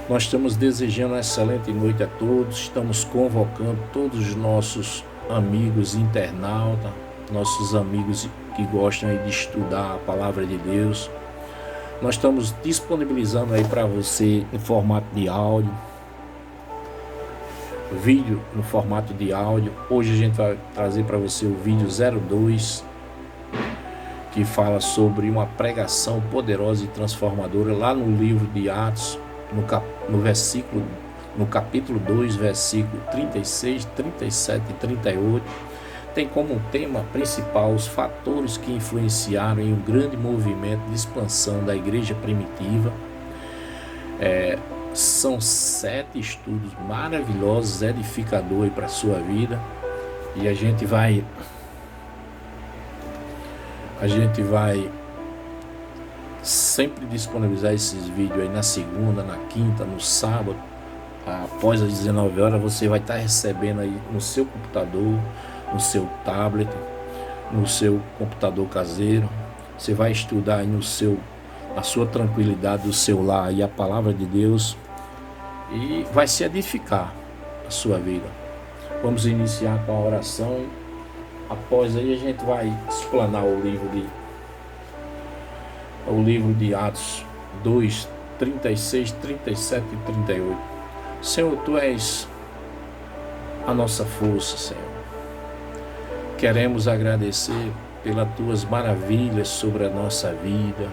Nós estamos desejando uma excelente noite a todos, estamos convocando todos os nossos amigos internautas, nossos amigos que gostam de estudar a palavra de Deus. Nós estamos disponibilizando aí para você em formato de áudio, vídeo no formato de áudio. Hoje a gente vai trazer para você o vídeo 02, que fala sobre uma pregação poderosa e transformadora lá no livro de Atos, no capítulo 2, versículo 36, 37 e 38, tem como tema principal os fatores que influenciaram em um grande movimento de expansão da igreja primitiva. São 7 estudos maravilhosos, edificadores para a sua vida, e a gente vai sempre disponibilizar esses vídeos aí na segunda, na quinta, no sábado, após as 19 horas. Você vai estar recebendo aí no seu computador, no seu tablet, no seu computador caseiro. Você vai estudar aí na sua tranquilidade do seu lar aí a palavra de Deus, e vai se edificar a sua vida. Vamos iniciar com a oração. Após aí a gente vai explanar o livro de Atos 2, 36, 37 e 38. Senhor, Tu és a nossa força, Senhor. Queremos agradecer pelas Tuas maravilhas sobre a nossa vida.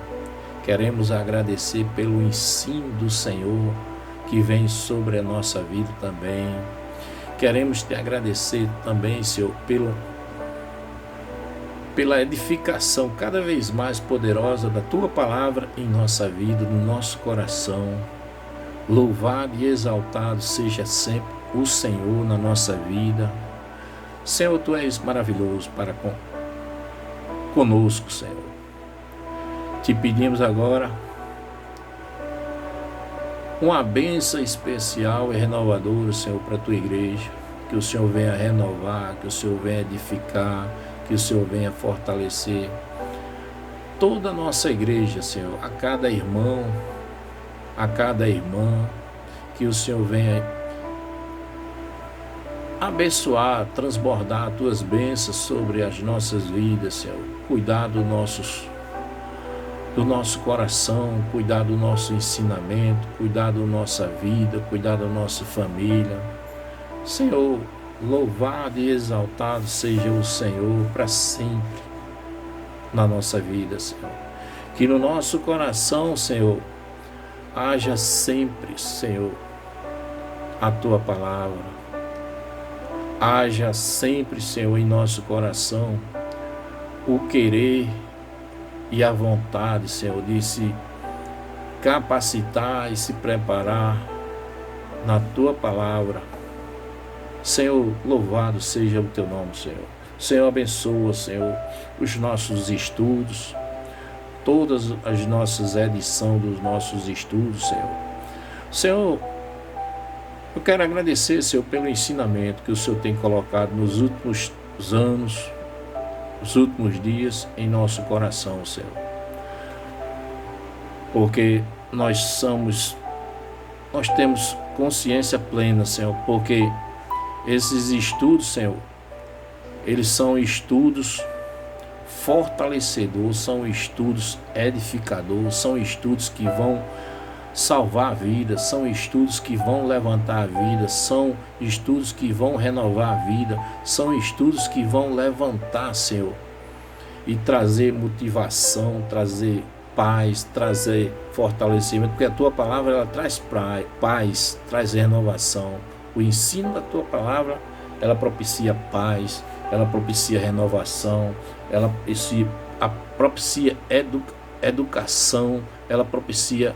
Queremos agradecer pelo ensino do Senhor que vem sobre a nossa vida também. Queremos Te agradecer também, Senhor, pela edificação cada vez mais poderosa da Tua palavra em nossa vida, no nosso coração. Louvado e exaltado seja sempre o Senhor na nossa vida. Senhor, Tu és maravilhoso para conosco, Senhor. Te pedimos agora uma bênção especial e renovadora, Senhor, para a Tua igreja. Que o Senhor venha renovar, que o Senhor venha edificar, que o Senhor venha fortalecer toda a nossa igreja, Senhor, a cada irmão, a cada irmã. Que o Senhor venha abençoar, transbordar as Tuas bênçãos sobre as nossas vidas, Senhor. Cuidar do nosso coração, cuidar do nosso ensinamento, cuidar da nossa vida, cuidar da nossa família. Senhor, louvado e exaltado seja o Senhor para sempre na nossa vida, Senhor. Que no nosso coração, Senhor, haja sempre, Senhor, a Tua palavra. Haja sempre, Senhor, em nosso coração o querer e a vontade, Senhor, de se capacitar e se preparar na Tua palavra. Senhor, louvado seja o Teu nome, Senhor. Senhor, abençoa, Senhor, os nossos estudos, todas as nossas edições dos nossos estudos, Senhor. Senhor, eu quero agradecer, Senhor, pelo ensinamento que o Senhor tem colocado nos últimos anos, nos últimos dias em nosso coração, Senhor. Porque nós temos consciência plena, Senhor, porque esses estudos, Senhor, eles são estudos fortalecedores, são estudos edificadores, são estudos que vão salvar a vida, são estudos que vão levantar a vida, são estudos que vão renovar a vida, são estudos que vão levantar, Senhor, e trazer motivação, trazer paz, trazer fortalecimento, porque a Tua palavra ela traz paz, traz renovação. O ensino da Tua palavra, ela propicia paz, ela propicia renovação, ela propicia educação, ela propicia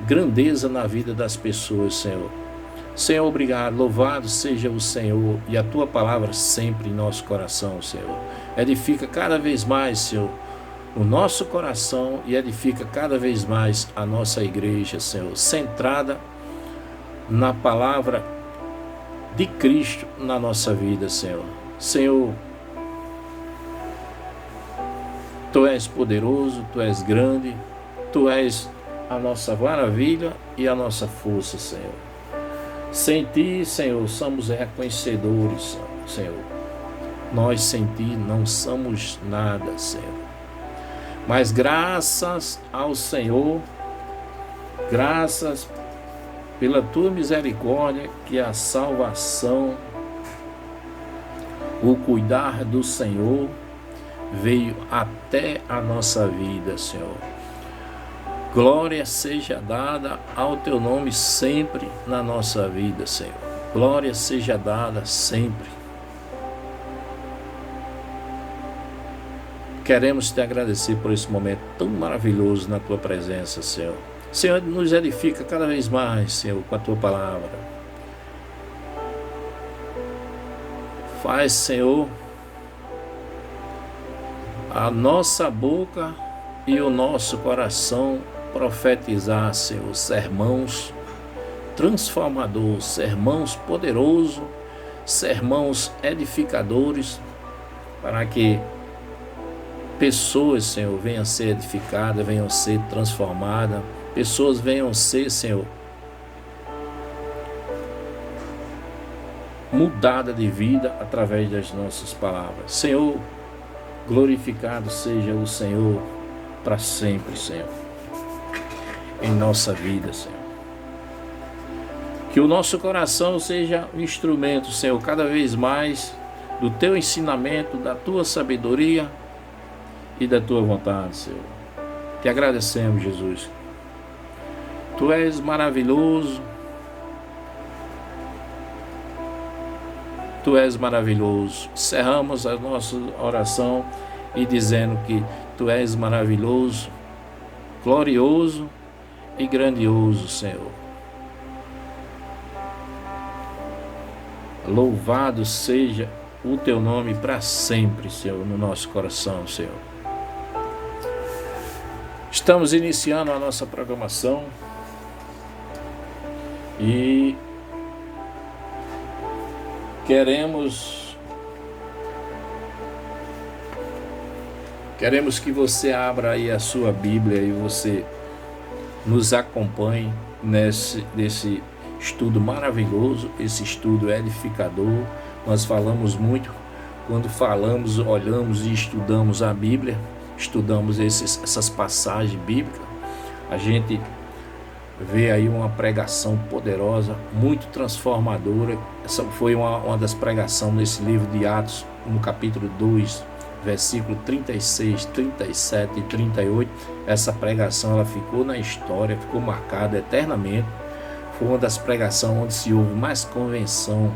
grandeza na vida das pessoas, Senhor. Senhor, obrigado, louvado seja o Senhor, e a Tua palavra sempre em nosso coração, Senhor. Edifica cada vez mais, Senhor, o nosso coração, e edifica cada vez mais a nossa igreja, Senhor, centrada na palavra de Cristo na nossa vida, Senhor. Senhor, Tu és poderoso, Tu és grande, Tu és a nossa maravilha e a nossa força, Senhor. Sem Ti, Senhor, somos reconhecedores, Senhor. Nós sem Ti não somos nada, Senhor. Mas graças ao Senhor, graças pela Tua misericórdia, que a salvação, o cuidar do Senhor veio até a nossa vida, Senhor. Glória seja dada ao Teu nome sempre na nossa vida, Senhor. Glória seja dada sempre. Queremos Te agradecer por esse momento tão maravilhoso na Tua presença, Senhor. Senhor, nos edifica cada vez mais, Senhor, com a Tua palavra. Faz, Senhor, a nossa boca e o nosso coração profetizar, Senhor, sermãos transformadores, sermãos poderosos, sermãos edificadores, para que pessoas, Senhor, venham a ser edificadas, venham a ser transformadas, pessoas venham a ser, Senhor, mudada de vida através das nossas palavras. Senhor, glorificado seja o Senhor para sempre, Senhor, em nossa vida, Senhor. Que o nosso coração seja um instrumento, Senhor, cada vez mais do Teu ensinamento, da Tua sabedoria e da Tua vontade, Senhor. Te agradecemos, Jesus. Tu és maravilhoso. Tu és maravilhoso. Cerramos a nossa oração e dizendo que Tu és maravilhoso, glorioso e grandioso, Senhor. Louvado seja o Teu nome para sempre, Senhor, no nosso coração, Senhor. Estamos iniciando a nossa programação e queremos que você abra aí a sua Bíblia e você nos acompanhe nesse estudo maravilhoso, esse estudo edificador. Nós falamos muito quando falamos, olhamos e estudamos a Bíblia, estudamos essas passagens bíblicas, a gente vê aí uma pregação poderosa, muito transformadora. Essa foi uma das pregações nesse livro de Atos, no capítulo 2, versículo 36, 37 e 38. Essa pregação ela ficou na história, ficou marcada eternamente. Foi uma das pregações onde se houve mais convenção,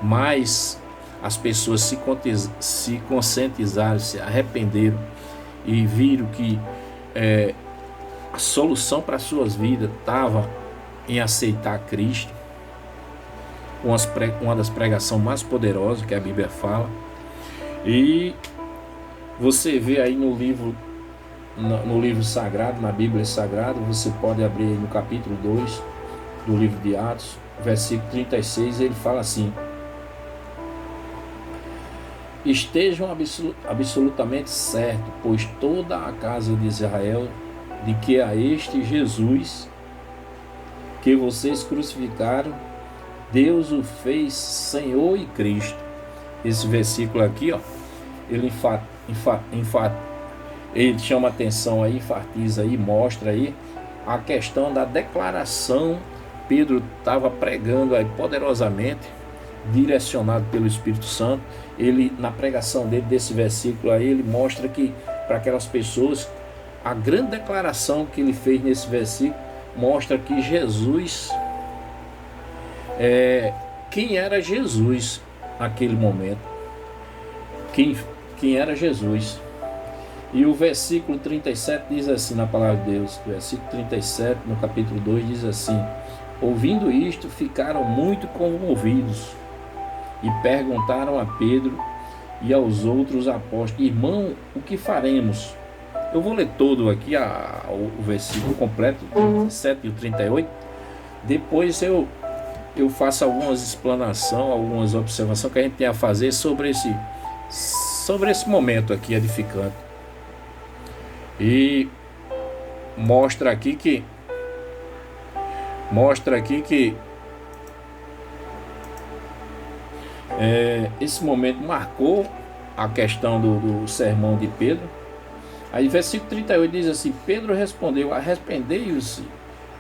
mais as pessoas se conscientizaram, se arrependeram e viram que a solução para as suas vidas estava em aceitar Cristo. Uma das pregações mais poderosas que a Bíblia fala. E você vê aí no livro sagrado, na Bíblia Sagrada, você pode abrir aí no capítulo 2 do livro de Atos, versículo 36, ele fala assim: estejam absolutamente certos, pois toda a casa de Israel, de que a este Jesus que vocês crucificaram, Deus o fez Senhor e Cristo. Esse versículo aqui, ó, ele ele chama atenção aí, enfatiza aí, mostra aí a questão da declaração. Pedro estava pregando aí poderosamente, direcionado pelo Espírito Santo. Ele, na pregação dele, desse versículo aí, ele mostra que para aquelas pessoas, a grande declaração que ele fez nesse versículo mostra que Jesus, quem era Jesus naquele momento, quem era Jesus. E o versículo 37 diz assim na palavra de Deus, o versículo 37 no capítulo 2 diz assim: ouvindo isto, ficaram muito comovidos e perguntaram a Pedro e aos outros apóstolos: irmão, o que faremos? Eu vou ler todo aqui o versículo completo, o 37 e o 38. Depois eu faço algumas explanações, algumas observações que a gente tem a fazer sobre esse momento aqui edificante. E mostra aqui que esse momento marcou a questão do sermão de Pedro. Aí versículo 38 diz assim: Pedro respondeu: arrependei-vos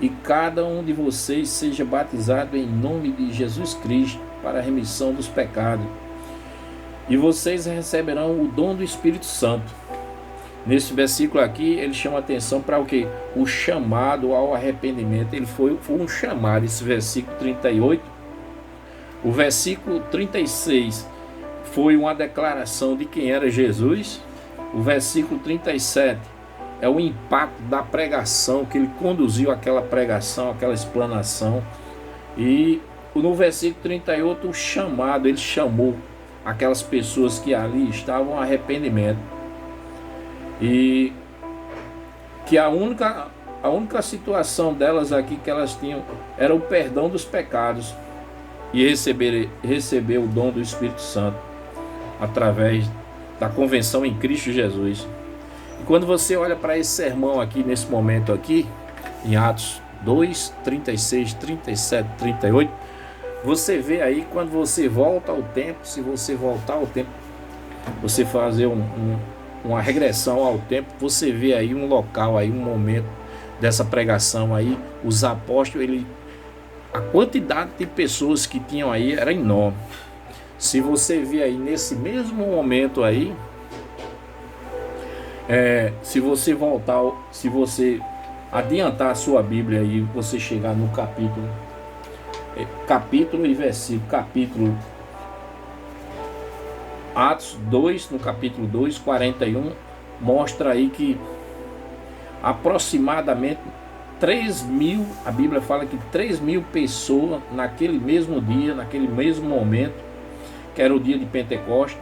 e cada um de vocês seja batizado em nome de Jesus Cristo para a remissão dos pecados, e vocês receberão o dom do Espírito Santo. Nesse versículo aqui, ele chama atenção para o que? O chamado ao arrependimento. Ele foi um chamado, esse versículo 38. O versículo 36 foi uma declaração de quem era Jesus. O versículo 37 é o impacto da pregação, que ele conduziu aquela pregação, aquela explanação. E no versículo 38, o chamado, ele chamou aquelas pessoas que ali estavam ao arrependimento. E que a única situação delas aqui que elas tinham era o perdão dos pecados e receber o dom do Espírito Santo através da convenção em Cristo Jesus. E quando você olha para esse sermão aqui, nesse momento aqui, em Atos 2, 36, 37, 38, você vê aí, quando você volta ao tempo, se você voltar ao tempo, você fazer uma regressão ao tempo, você vê aí um local, aí um momento dessa pregação aí, os apóstolos, a quantidade de pessoas que tinham aí era enorme. Se você vê aí nesse mesmo momento aí, se você adiantar a sua Bíblia aí, você chegar no capítulo e versículo, capítulo Atos 2, no capítulo 2, 41, mostra aí que aproximadamente 3.000, a Bíblia fala que 3.000 pessoas naquele mesmo dia, naquele mesmo momento, que era o dia de Pentecostes,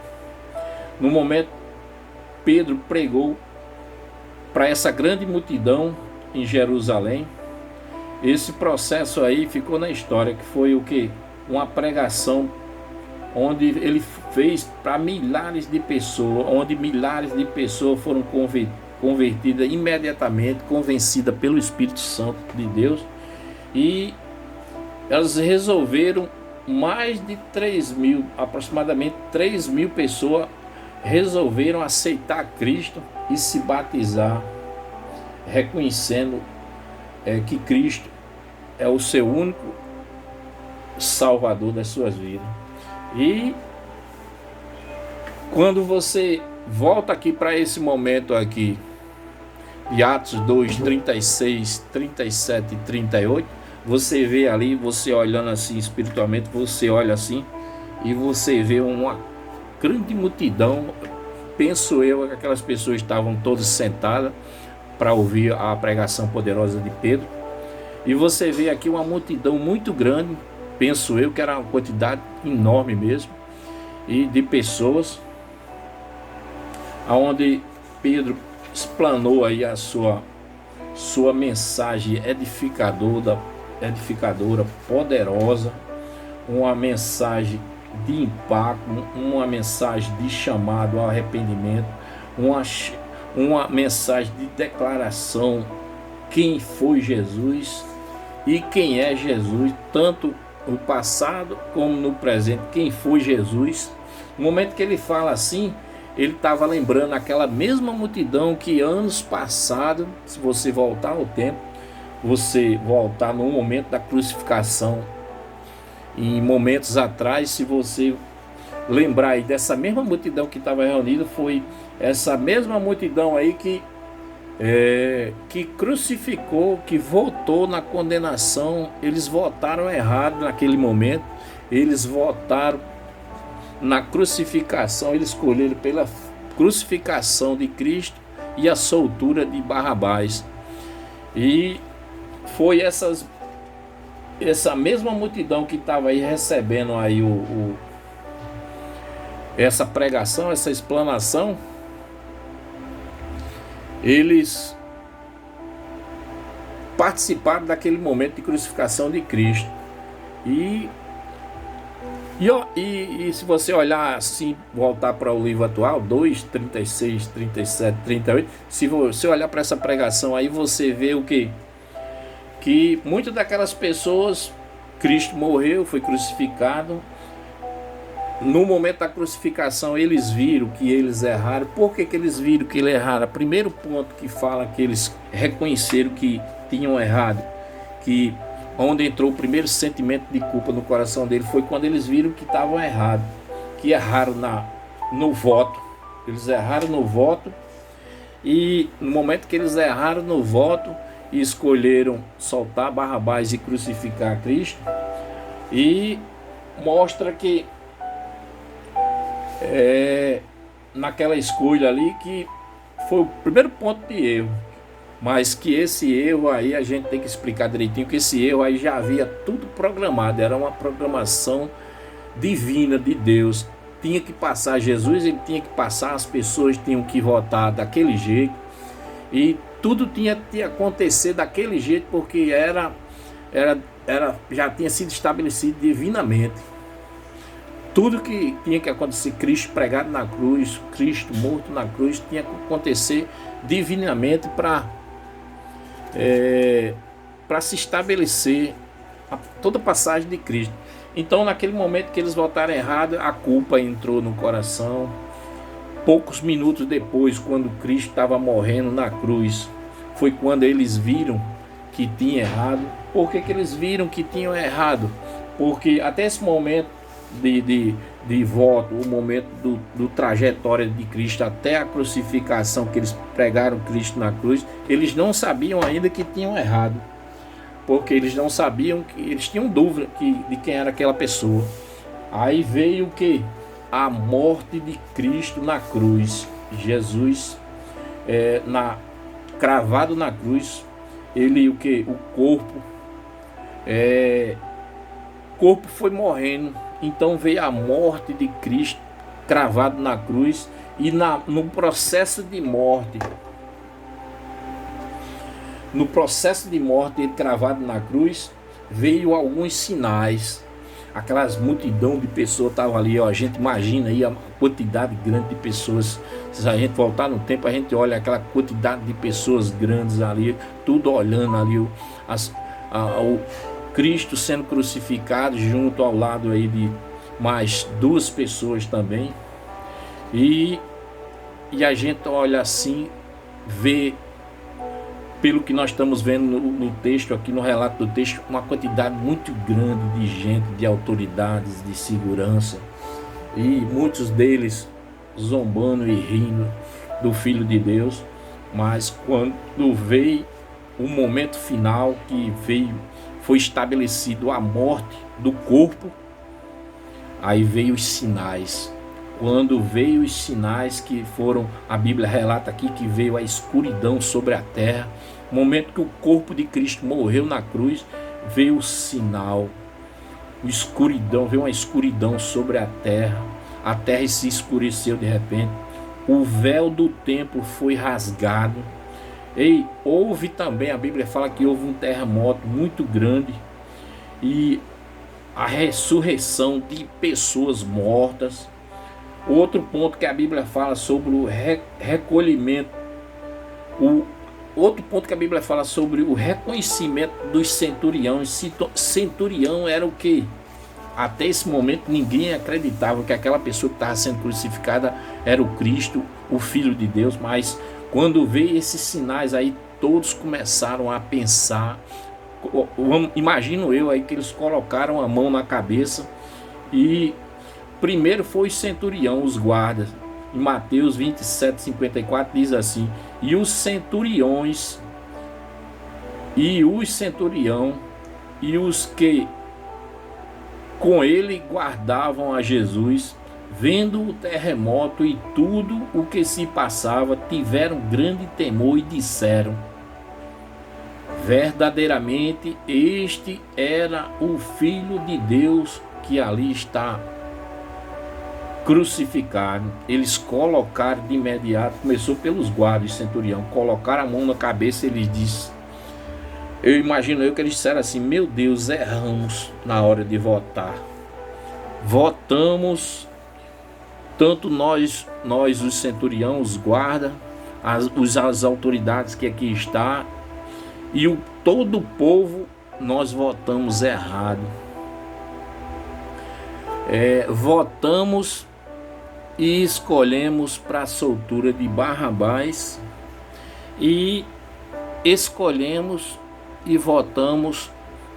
no momento Pedro pregou para essa grande multidão em Jerusalém. Esse processo aí ficou na história, que foi o que? Uma pregação onde ele fez para milhares de pessoas, onde milhares de pessoas foram convertidas imediatamente, convencidas pelo Espírito Santo de Deus, e elas resolveram, mais de 3.000, aproximadamente 3.000 pessoas resolveram aceitar Cristo e se batizar, reconhecendo que Cristo é o seu único Salvador das suas vidas. E quando você volta aqui para esse momento aqui de Atos 2, 36, 37 e 38, você vê ali, você olhando assim espiritualmente, você olha assim e você vê uma grande multidão. Penso eu que aquelas pessoas estavam todas sentadas para ouvir a pregação poderosa de Pedro. E você vê aqui uma multidão muito grande, penso eu que era uma quantidade enorme mesmo, e de pessoas, aonde Pedro explanou aí a sua mensagem edificadora, poderosa, uma mensagem de impacto, uma mensagem de chamado ao arrependimento, uma mensagem de declaração quem foi Jesus e quem é Jesus, tanto no passado como no presente, quem foi Jesus. No momento que ele fala assim, ele estava lembrando aquela mesma multidão que anos passados, se você voltar ao tempo, você voltar no momento da crucificação, em momentos atrás, se você lembrar aí dessa mesma multidão que estava reunida, foi essa mesma multidão aí que crucificou, que votou na condenação. Eles votaram errado naquele momento, eles votaram na crucificação, eles escolheram pela crucificação de Cristo e a soltura de Barrabás. E foi essa mesma multidão que estava aí recebendo aí essa pregação, essa explanação. Eles participaram daquele momento de crucificação de Cristo. E E se você olhar assim, voltar para o livro atual, 2, 36, 37, 38, se você olhar para essa pregação aí, você vê o quê? Que muitas daquelas pessoas, Cristo morreu, foi crucificado. No momento da crucificação, eles viram que eles erraram. Por que eles viram que eles erraram? Primeiro ponto que fala que eles reconheceram que tinham errado, que onde entrou o primeiro sentimento de culpa no coração dele foi quando eles viram que estavam errados, que erraram no voto. Eles erraram no voto, e no momento que eles erraram no voto e escolheram soltar Barrabás e crucificar Cristo, e mostra que naquela escolha ali que foi o primeiro ponto de erro. Mas que esse erro aí a gente tem que explicar direitinho, que esse erro aí já havia tudo programado, era uma programação divina de Deus. Tinha que passar Jesus, ele tinha que passar, as pessoas tinham que votar daquele jeito, e tudo tinha que acontecer daquele jeito, porque já tinha sido estabelecido divinamente. Tudo que tinha que acontecer, Cristo pregado na cruz, Cristo morto na cruz, tinha que acontecer divinamente para se estabelecer toda a passagem de Cristo. Então, naquele momento que eles votaram errado, a culpa entrou no coração. Poucos minutos depois, quando Cristo estava morrendo na cruz, foi quando eles viram que tinha errado. Por que eles viram que tinham errado? Porque até esse momento de voto, o momento do trajetória de Cristo até a crucificação, que eles pregaram Cristo na cruz, eles não sabiam ainda que tinham errado, porque eles não sabiam, que eles tinham dúvida de quem era aquela pessoa. Aí veio o que? A morte de Cristo na cruz. Jesus cravado na cruz, ele o que? O corpo foi morrendo. Então veio a morte de Cristo cravado na cruz, e no processo de morte, ele cravado na cruz, veio alguns sinais. Aquelas multidão de pessoas estavam ali, ó, a gente imagina aí a quantidade grande de pessoas. Se a gente voltar no tempo, a gente olha aquela quantidade de pessoas grandes ali, tudo olhando ali o Cristo sendo crucificado, junto ao lado aí de mais duas pessoas também. E a gente olha assim, vê, pelo que nós estamos vendo no texto aqui, no relato do texto, uma quantidade muito grande de gente, de autoridades, de segurança, e muitos deles zombando e rindo do Filho de Deus. Mas quando veio o momento final, que foi estabelecido a morte do corpo, aí veio os sinais. Quando veio os sinais, que foram, a Bíblia relata aqui que veio a escuridão sobre a terra. No momento que o corpo de Cristo morreu na cruz, veio o sinal, veio uma escuridão sobre a terra se escureceu de repente, o véu do templo foi rasgado. E houve também, a Bíblia fala que houve um terremoto muito grande, e a ressurreição de pessoas mortas. Outro ponto que a Bíblia fala sobre o recolhimento, outro ponto que a Bíblia fala sobre o reconhecimento dos centuriões. Centurião era o que? Até esse momento ninguém acreditava que aquela pessoa que estava sendo crucificada era o Cristo, o Filho de Deus. Mas quando veio esses sinais aí, todos começaram a pensar. Imagino eu aí que eles colocaram a mão na cabeça, e primeiro foi o centurião, os guardas. Em Mateus 27:54 diz assim: e os centuriões e os que com ele guardavam a Jesus, vendo o terremoto e tudo o que se passava, tiveram grande temor e disseram: verdadeiramente este era o Filho de Deus que ali está crucificado. Eles colocaram de imediato, começou pelos guardas, centurião, colocaram a mão na cabeça. Eles disseram, eu imagino que eles disseram assim: meu Deus, erramos na hora de votar. votamos, tanto nós os centuriões, os guarda, as autoridades que aqui está, e todo o povo, nós votamos errado. Votamos e escolhemos para a soltura de Barrabás, e escolhemos e votamos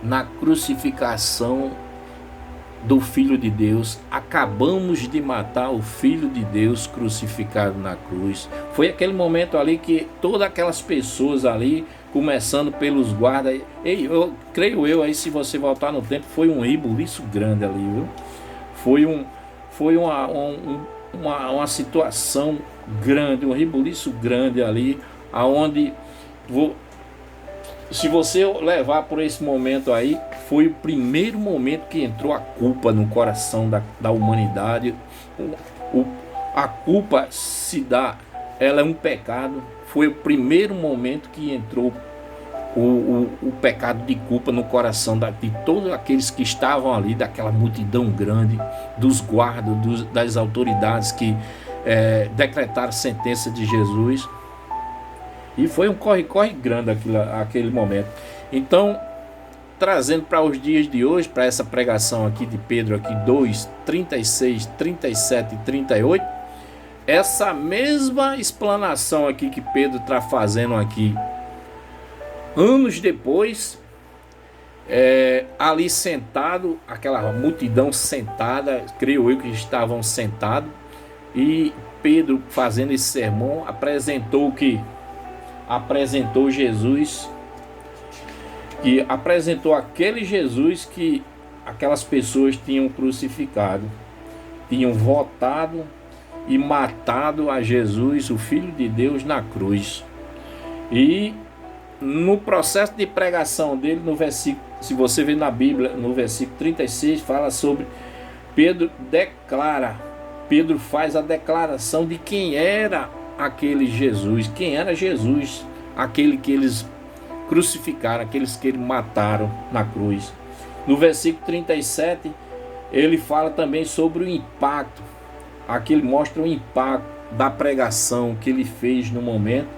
na crucificação do Filho de Deus. Acabamos de matar o Filho de Deus crucificado na cruz. Foi aquele momento ali que todas aquelas pessoas ali, começando pelos guardas, creio eu, aí se você voltar no tempo, foi um rebuliço grande ali, viu? Foi uma situação grande, um rebuliço grande ali, aonde se você levar por esse momento aí, foi o primeiro momento que entrou a culpa no coração da humanidade. A culpa ela é um pecado. Foi o primeiro momento que entrou o pecado de culpa no coração de todos aqueles que estavam ali, daquela multidão grande, dos guardas, das autoridades que decretaram sentença de Jesus. E foi um corre-corre grande aquele momento. Então, trazendo para os dias de hoje, para essa pregação aqui de Pedro, aqui 2, 36, 37 e 38, essa mesma explanação aqui que Pedro está fazendo aqui, anos depois, ali sentado, aquela multidão sentada, creio eu que estavam sentados, e Pedro fazendo esse sermão, apresentou Jesus, que apresentou aquele Jesus que aquelas pessoas tinham crucificado, tinham votado e matado a Jesus, o Filho de Deus, na cruz. E no processo de pregação dele, no versículo, se você ver na Bíblia, no versículo 36, fala sobre Pedro faz a declaração de quem era aquele Jesus, quem era Jesus, aquele que eles crucificaram, aqueles que eles mataram na cruz. No versículo 37, ele fala também sobre o impacto, aqui ele mostra o impacto da pregação que ele fez no momento,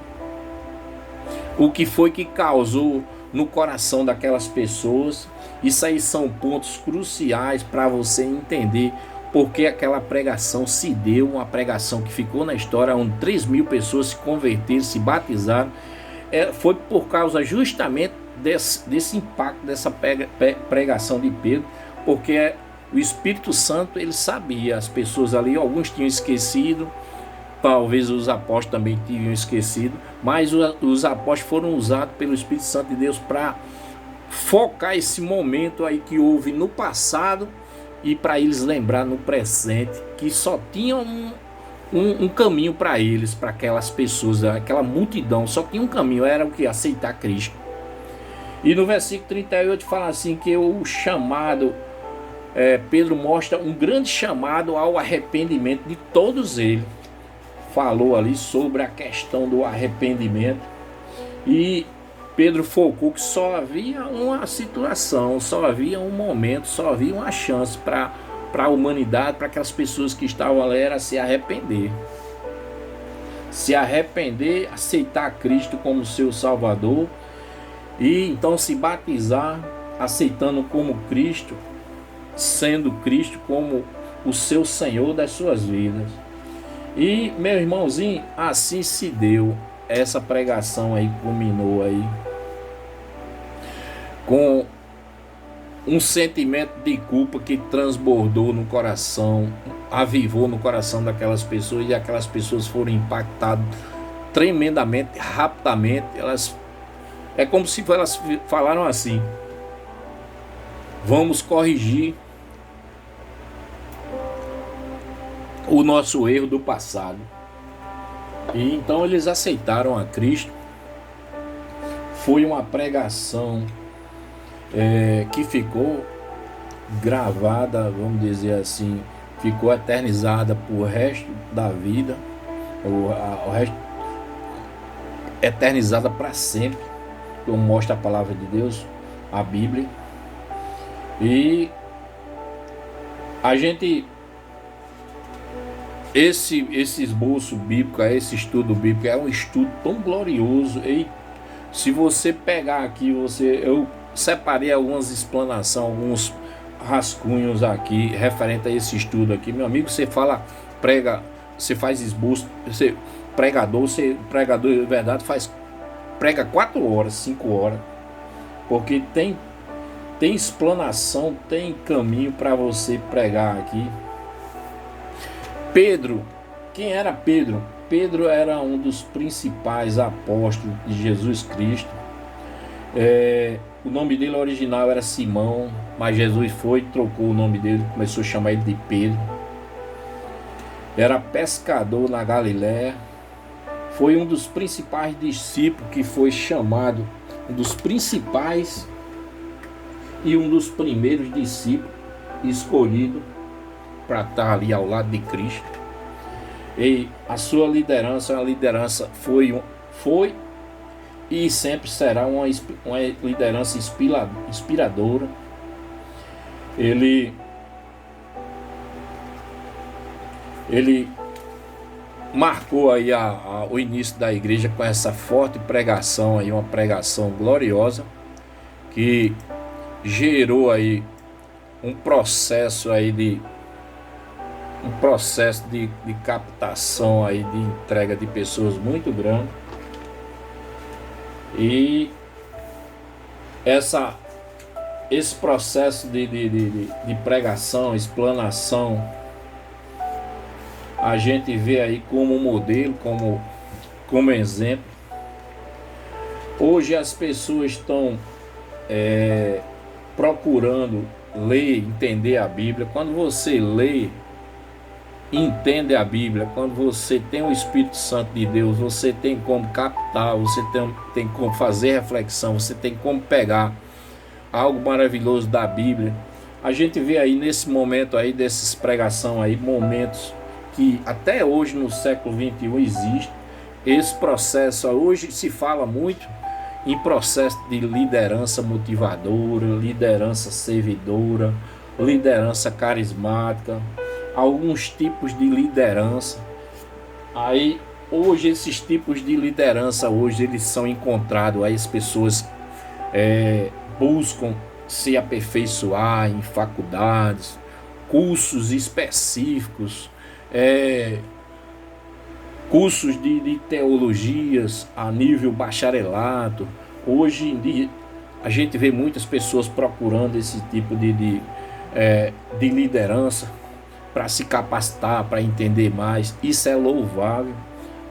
o que foi que causou no coração daquelas pessoas. Isso aí são pontos cruciais para você entender porque aquela pregação se deu, uma pregação que ficou na história, onde 3.000 pessoas se converteram, se batizaram. Foi por causa justamente desse impacto, dessa pregação de Pedro, porque o Espírito Santo, ele sabia, as pessoas ali, alguns tinham esquecido, talvez os apóstolos também tinham esquecido, mas os apóstolos foram usados pelo Espírito Santo de Deus para focar esse momento aí que houve no passado, e para eles lembrar no presente que só tinha um caminho para eles, para aquelas pessoas, aquela multidão, só tinha um caminho, era o que? Aceitar Cristo. E no versículo 38 fala assim que o chamado, Pedro mostra um grande chamado ao arrependimento de todos eles. Falou ali sobre a questão do arrependimento, e Pedro focou que só havia uma situação, só havia um momento, só havia uma chance para a humanidade, para aquelas pessoas que estavam ali, era se arrepender. Se arrepender, aceitar Cristo como seu Salvador, e então se batizar, aceitando como Cristo, sendo Cristo como o seu Senhor das suas vidas. E, meu irmãozinho, assim se deu. Essa pregação aí culminou aí com um sentimento de culpa que transbordou no coração, avivou no coração daquelas pessoas, e aquelas pessoas foram impactadas tremendamente, rapidamente. É como se elas falaram assim: vamos corrigir o nosso erro do passado. E então eles aceitaram a Cristo. Foi uma pregação que ficou gravada, vamos dizer assim, ficou eternizada por resto da vida, o resto eternizada para sempre, como mostra a palavra de Deus, a Bíblia. E A gente, esse esboço bíblico, esse estudo bíblico é um estudo tão glorioso. E se você pegar aqui, eu separei algumas explanações, alguns rascunhos aqui referente a esse estudo aqui. Meu amigo, você prega, você faz esboço, pregador de verdade prega 4 horas, 5 horas, porque tem explanação, tem caminho para você pregar aqui. Pedro, quem era Pedro? Pedro era um dos principais apóstolos de Jesus Cristo. O nome dele original era Simão, mas Jesus trocou o nome dele, começou a chamar ele de Pedro. Era pescador na Galiléia. Foi um dos principais discípulos que foi chamado, um dos principais e um dos primeiros discípulos escolhido para estar ali ao lado de Cristo. E a sua liderança, foi e sempre será uma liderança inspiradora. Ele marcou aí o início da igreja com essa forte pregação aí, uma pregação gloriosa que gerou aí um processo aí de captação aí, de entrega de pessoas muito grande. E esse processo de pregação, explanação, a gente vê aí como modelo, como exemplo. Hoje as pessoas estão procurando ler, entender a Bíblia. Quando você lê, entende a Bíblia, quando você tem o Espírito Santo de Deus, você tem como captar, você tem como fazer reflexão, você tem como pegar algo maravilhoso da Bíblia. A gente vê aí nesse momento aí, dessas pregação aí, momentos que até hoje no século XXI existe esse processo. Hoje se fala muito em processo de liderança motivadora, liderança servidora, liderança carismática, alguns tipos de liderança. Aí hoje esses tipos de liderança hoje eles são encontrados, aí as pessoas buscam se aperfeiçoar em faculdades, cursos específicos, cursos de teologias a nível bacharelato. Hoje em dia a gente vê muitas pessoas procurando esse tipo de liderança para se capacitar, para entender mais. Isso é louvável.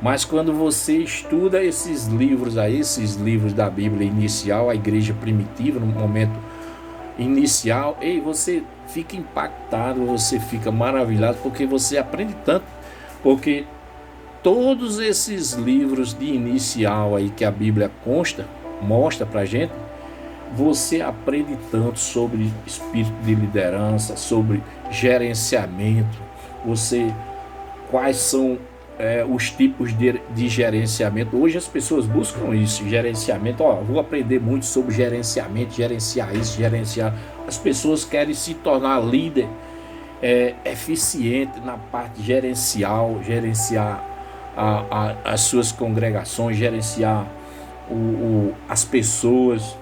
Mas quando você estuda esses livros aí, esses livros da Bíblia inicial, a igreja primitiva, no momento inicial, você fica impactado, você fica maravilhado, porque você aprende tanto. Porque todos esses livros de inicial aí que a Bíblia mostra pra gente, você aprende tanto sobre espírito de liderança, sobre gerenciamento, quais são os tipos de gerenciamento. Hoje as pessoas buscam isso, gerenciamento. Vou aprender muito sobre gerenciamento, gerenciar isso, gerenciar. As pessoas querem se tornar líder eficiente na parte gerencial, gerenciar as suas congregações, gerenciar as pessoas,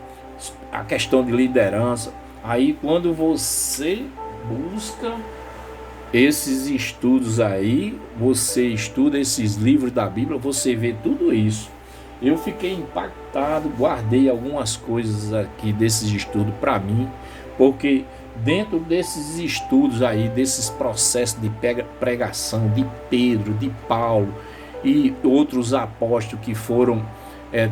a questão de liderança. Aí quando você busca esses estudos aí, você estuda esses livros da Bíblia, você vê tudo isso. Eu fiquei impactado, guardei algumas coisas aqui desses estudos para mim, porque dentro desses estudos aí, desses processos de pregação de Pedro, de Paulo e outros apóstolos que foram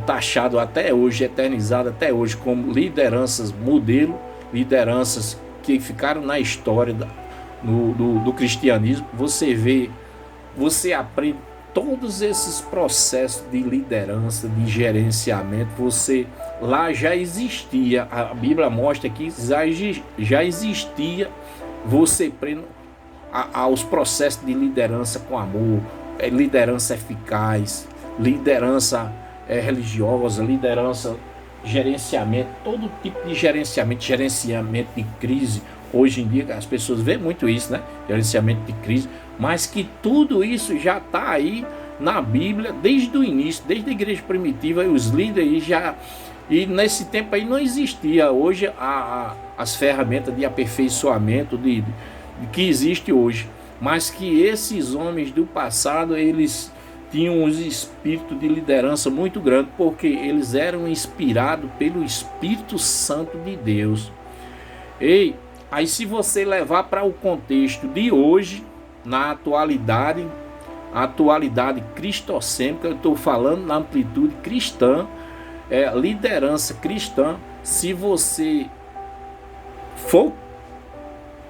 taxados até hoje, eternizados até hoje como lideranças modelo, lideranças que ficaram na história do cristianismo, você aprende todos esses processos de liderança, de gerenciamento. Lá já existia, a Bíblia mostra que já existia, você aprende aos processos de liderança com amor, liderança eficaz, liderança religiosa, liderança, gerenciamento, todo tipo de gerenciamento de crise, hoje em dia as pessoas veem muito isso, né? Gerenciamento de crise, mas que tudo isso já está aí na Bíblia desde o início, desde a igreja primitiva, e os líderes já... E nesse tempo aí não existia hoje as ferramentas de aperfeiçoamento que existe hoje, mas que esses homens do passado, eles tinham um espírito de liderança muito grande, porque eles eram inspirados pelo Espírito Santo de Deus. E aí, se você levar para o contexto de hoje, na atualidade, a atualidade cristocêntrica, eu estou falando na amplitude cristã, liderança cristã. Se você for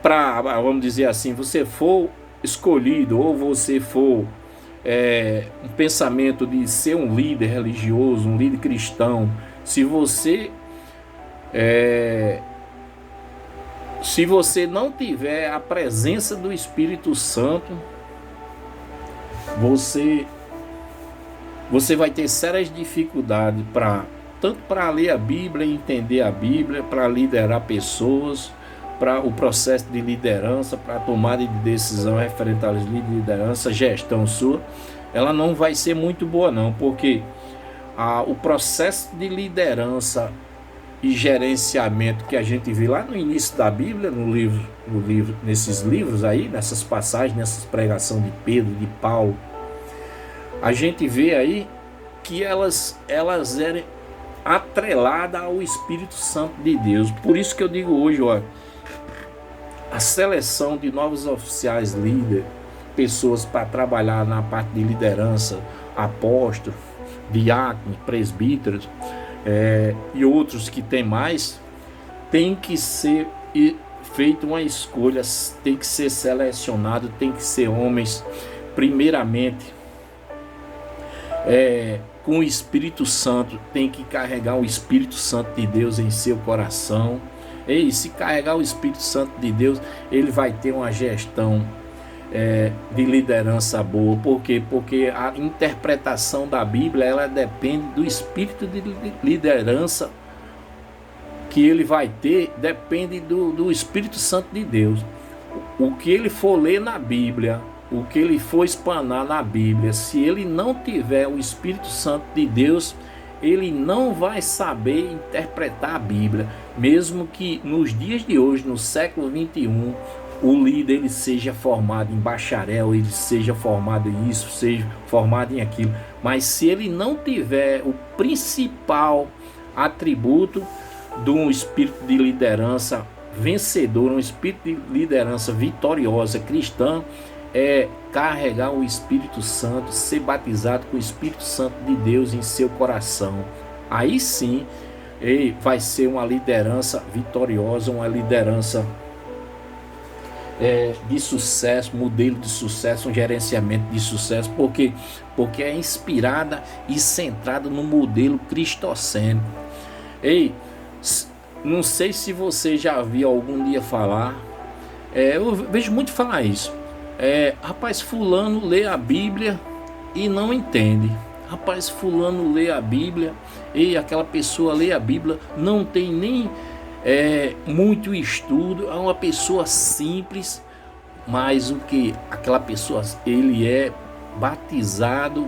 para, vamos dizer assim, você for escolhido, ou você for um pensamento de ser um líder religioso, um líder cristão, se você não tiver a presença do Espírito Santo, você vai ter sérias dificuldades tanto para ler a Bíblia, entender a Bíblia, para liderar pessoas, para o processo de liderança, para a tomada de decisão referente aos líderes de liderança, gestão sua, ela não vai ser muito boa não, porque o processo de liderança e gerenciamento que a gente vê lá no início da Bíblia, no livro, nesses livros aí, nessas passagens, nessas pregações de Pedro, de Paulo, a gente vê aí que elas eram atreladas ao Espírito Santo de Deus. Por isso que eu digo hoje, ó, a seleção de novos oficiais líderes, pessoas para trabalhar na parte de liderança, apóstolos, diáconos, presbíteros, e outros que tem mais, tem que ser feita uma escolha, tem que ser selecionado, tem que ser homens, primeiramente, com o Espírito Santo, tem que carregar o Espírito Santo de Deus em seu coração. E se carregar o Espírito Santo de Deus, ele vai ter uma gestão de liderança boa. Por quê? Porque a interpretação da Bíblia, ela depende do espírito de liderança que ele vai ter, depende do Espírito Santo de Deus. O que ele for ler na Bíblia, o que ele for espanar na Bíblia, se ele não tiver o Espírito Santo de Deus, ele não vai saber interpretar a Bíblia, mesmo que nos dias de hoje, no século 21, o líder ele seja formado em bacharel, ele seja formado em isso, seja formado em aquilo, mas se ele não tiver o principal atributo de um espírito de liderança vencedor, um espírito de liderança vitoriosa cristã, carregar o Espírito Santo, ser batizado com o Espírito Santo de Deus em seu coração, aí sim vai ser uma liderança vitoriosa, uma liderança de sucesso, modelo de sucesso, um gerenciamento de sucesso, porque é inspirada e centrada no modelo cristocêntrico. Não sei se você já viu algum dia falar, eu vejo muito falar isso, rapaz, fulano lê a Bíblia e não entende. Rapaz, fulano lê a Bíblia e aquela pessoa lê a Bíblia, não tem nem muito estudo, é uma pessoa simples, mas o que aquela pessoa, ele é batizado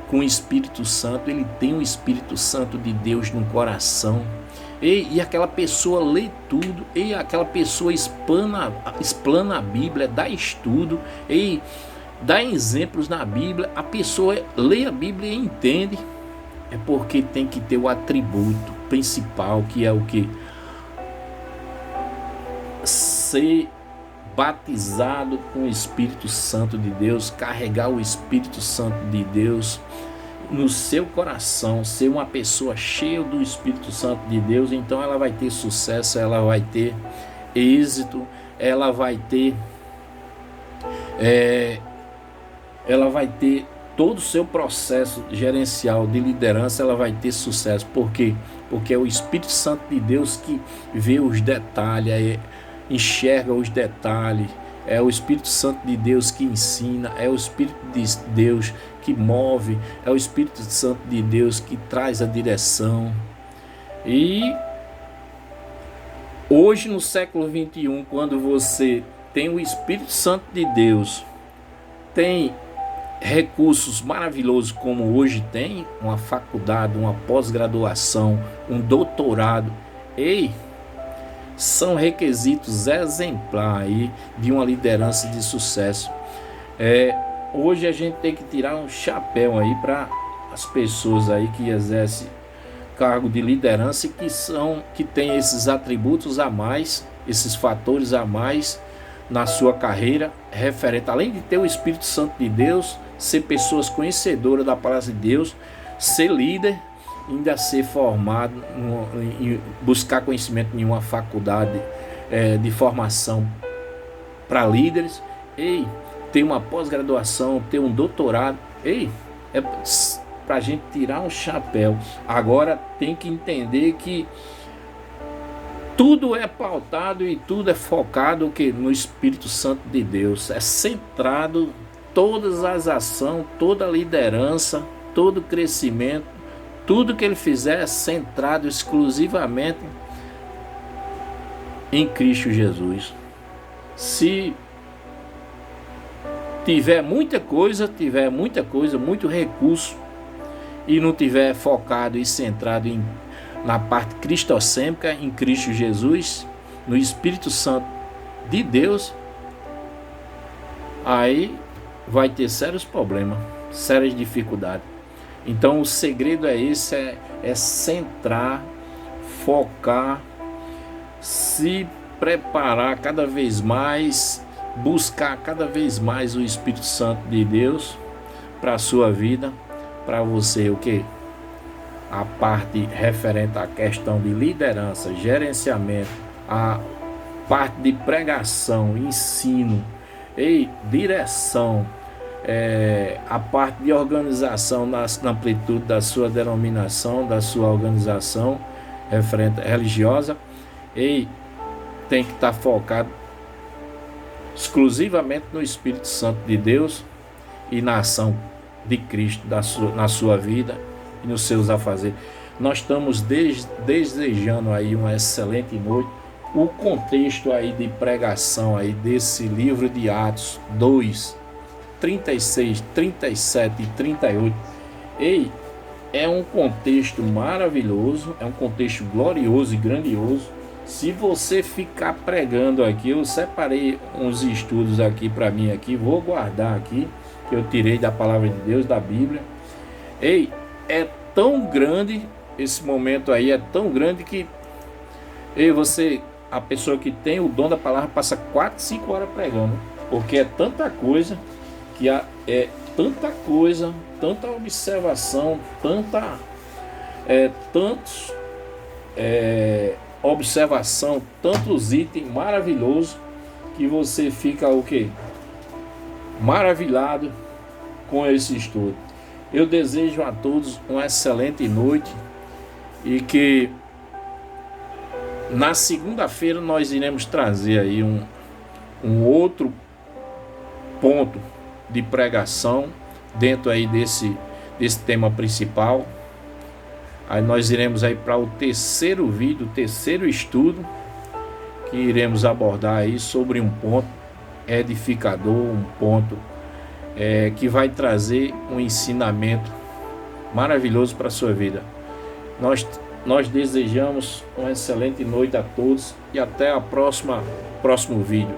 com o Espírito Santo, ele tem o Espírito Santo de Deus no coração, e aquela pessoa lê tudo, e aquela pessoa explana a Bíblia, dá estudo, e dá exemplos na Bíblia. A pessoa lê a Bíblia e entende, porque tem que ter o atributo principal, que é o que? Ser batizado com o Espírito Santo de Deus, carregar o Espírito Santo de Deus no seu coração, ser uma pessoa cheia do Espírito Santo de Deus. Então ela vai ter sucesso, ela vai ter êxito, ela vai ter todo o seu processo gerencial de liderança, ela vai ter sucesso. Por quê? Porque é o Espírito Santo de Deus que vê os detalhes, enxerga os detalhes, é o Espírito Santo de Deus que ensina, é o Espírito de Deus que move, é o Espírito Santo de Deus que traz a direção. E Hoje, no século 21, quando você tem o Espírito Santo de Deus, tem recursos maravilhosos como hoje tem, uma faculdade, uma pós-graduação, um doutorado, são requisitos exemplares aí de uma liderança de sucesso. Hoje a gente tem que tirar um chapéu aí para as pessoas aí que exercem cargo de liderança e que tem esses atributos a mais, esses fatores a mais na sua carreira referente, além de ter o Espírito Santo de Deus, ser pessoas conhecedoras da palavra de Deus, ser líder, ainda ser formado, buscar conhecimento em uma faculdade de formação para líderes, ter uma pós-graduação, ter um doutorado, é para a gente tirar um chapéu. Agora tem que entender que tudo é pautado e tudo é focado no Espírito Santo de Deus. É centrado todas as ações, toda a liderança, todo o crescimento, tudo que ele fizer é centrado exclusivamente em Cristo Jesus. Se tiver muita coisa, muito recurso, e não tiver focado e centrado na parte cristocêntrica, em Cristo Jesus, no Espírito Santo de Deus, aí vai ter sérios problemas, sérias dificuldades. Então o segredo é esse, é centrar, focar, se preparar cada vez mais, buscar cada vez mais o Espírito Santo de Deus para a sua vida, para você a parte referente à questão de liderança, gerenciamento, a parte de pregação, ensino e direção, a parte de organização na amplitude da sua denominação, da sua organização referente religiosa, tem que estar focado exclusivamente no Espírito Santo de Deus e na ação de Cristo na sua vida e nos seus afazeres. Nós estamos desejando aí uma excelente noite. O contexto aí de pregação aí desse livro de Atos 2, 36, 37 e 38, é um contexto maravilhoso, é um contexto glorioso e grandioso. Se você ficar pregando aqui, eu separei uns estudos aqui para mim aqui, vou guardar aqui, que eu tirei da palavra de Deus, da Bíblia. É tão grande, esse momento aí é tão grande que a pessoa que tem o dom da palavra passa 4, 5 horas pregando, porque é tanta coisa, tanta observação, observação, tantos itens maravilhosos, que você fica maravilhado com esse estudo. Eu desejo a todos uma excelente noite e que na segunda-feira nós iremos trazer aí um outro ponto de pregação dentro aí desse tema principal. Aí nós iremos aí para o terceiro vídeo, o terceiro estudo, que iremos abordar aí sobre um ponto edificador, um ponto que vai trazer um ensinamento maravilhoso para a sua vida. Nós desejamos uma excelente noite a todos e até próximo vídeo.